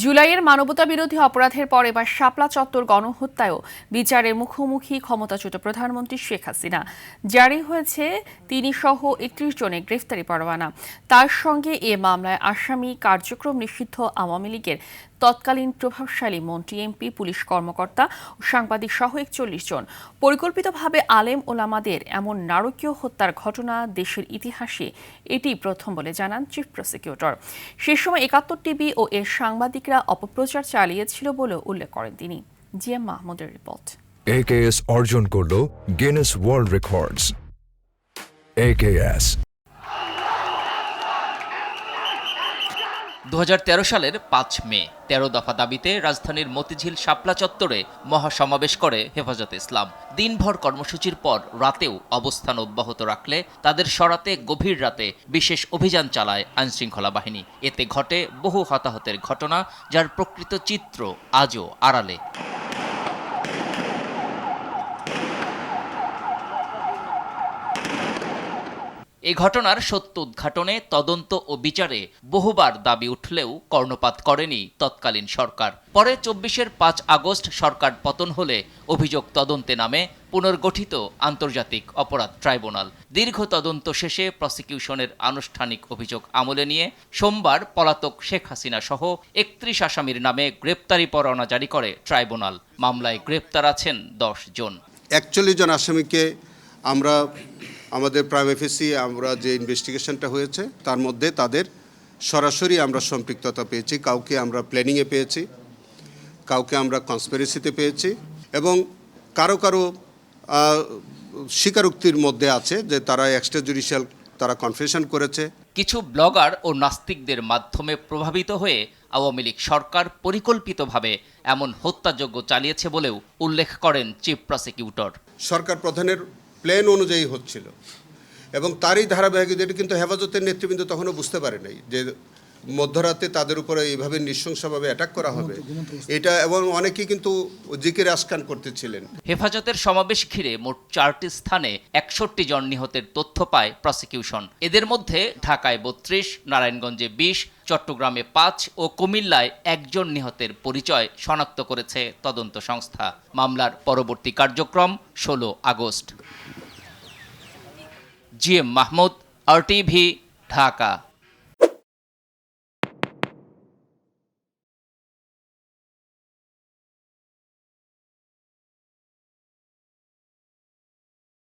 জুলাইয়ের মানবতাবিরোধী অপরাধের পর এবার শাপলা চত্বর গণহত্যায়ও বিচারের মুখোমুখি ক্ষমতাচ্যুত প্রধানমন্ত্রী শেখ হাসিনা। জারি হয়েছে তিনি সহ ৩১ জনের গ্রেফতারি পরোয়ানা। তার সঙ্গে এ মামলায় আসামি, কার্যক্রম নিষিদ্ধ আওয়ামী লীগের তৎকালীন প্রভাবশালী মন্ত্রী, এমপি, পুলিশ কর্মকর্তা ও সাংবাদিক সহ ৪১ জন। পরিকল্পিতভাবে আলেম ওলামাদের এমন নারকীয় হত্যার ঘটনা দেশের ইতিহাসে এটি প্রথম বলে জানান চিফ প্রসিকিউটর। সে সময় ৭১ টিভি ও এর সাংবাদিকরা অপপ্রচার চালিয়েছিল বলে উল্লেখ করেন তিনি। জিএম মাহমুদের রিপোর্ট। AKS অর্জন করল গিনেস ওয়ার্ল্ড রেকর্ডস। AKS ২০১৩ সালের ৫ মে ১৩ দফা দাবিতে রাজধানীর মতিঝিল শাপলা চত্বরে মহাসমাবেশ করে হেফাজতে ইসলাম। দিনভর কর্মসূচির পর রাতেও অবস্থান অব্যাহত রাখলে তাদের সরাতে গভীর রাতে বিশেষ অভিযান চালায় আইনশৃঙ্খলা বাহিনী। এতে ঘটে বহু হতাহতের ঘটনা, যার প্রকৃত চিত্র আজও আড়ালে। এই ঘটনার সত্য উদ্ঘাটনে, তদন্ত ও বিচারে বহুবার দাবি উঠলেও কর্ণপাত করেনি তৎকালীন সরকার। পরে ২৪-এর ৫ আগস্ট সরকার পতন হলে অভিযোগ তদন্তে নামে পুনর্গঠিত আন্তর্জাতিক অপরাধ ট্রাইব্যুনাল। দীর্ঘ তদন্ত শেষে প্রসিকিউশনের আনুষ্ঠানিক অভিযোগ আমলে নিয়ে সোমবার পলাতক শেখ হাসিনা সহ ৩১ আসামির নামে গ্রেপ্তারি পরোয়ানা জারি করে ট্রাইব্যুনাল। মামলায় গ্রেপ্তার আছেন ১০ জন। ৪১ জন আসামিকে আমরা আমাদের প্রাইম এফএসি আমরা যে ইনভেস্টিগেশনটা হয়েছে তার মধ্যে তাদের সরাসরি আমরা সম্পৃক্ততা পেয়েছি। কাউকে আমরা প্ল্যানিংয়ে পেয়েছি, কাউকে আমরা কনস্পিরেসিতে পেয়েছি, এবং কারো কারো স্বীকারোক্তির মধ্যে আছে যে তারা এক্সট্রা জুডিশিয়াল তারা কনফেশন করেছে। কিছু ব্লগার ও নাস্তিকদের মাধ্যমে প্রভাবিত হয়ে আওয়ামী লীগ সরকার পরিকল্পিতভাবে এমন হত্যাযজ্ঞ চালিয়েছে বলেও উল্লেখ করেন চিফ প্রসিকিউটর। সরকার প্রধানের প্ল্যান অনুযায়ী হচ্ছিল এবং তারই ধারাবাহিকতা। এটা কিন্তু হেফাজতের নেতৃবৃন্দ তখনও বুঝতে পারে নাই যে মধ্যরাতে তাদের উপরে এইভাবে নৃশংসভাবে অ্যাটাক করা হবে এটা, এবং অনেকেই কিন্তু জিকির আসকান করতেছিলেন। হেফাজতের সমাবেশ ঘিরে মোট ৪টি স্থানে ৬১ জন নিহতের তথ্য পায় প্রসিকিউশন। এদের মধ্যে ঢাকায় ৩২, নারায়ণগঞ্জে ২০, চট্টগ্রামে ৫ ও কুমিল্লায় ১ জন নিহতের পরিচয় শনাক্ত করেছে তদন্ত সংস্থা। মামলার পরবর্তী কার্যক্রম ১৬ August. GM Mahmud, RTV, Dhaka.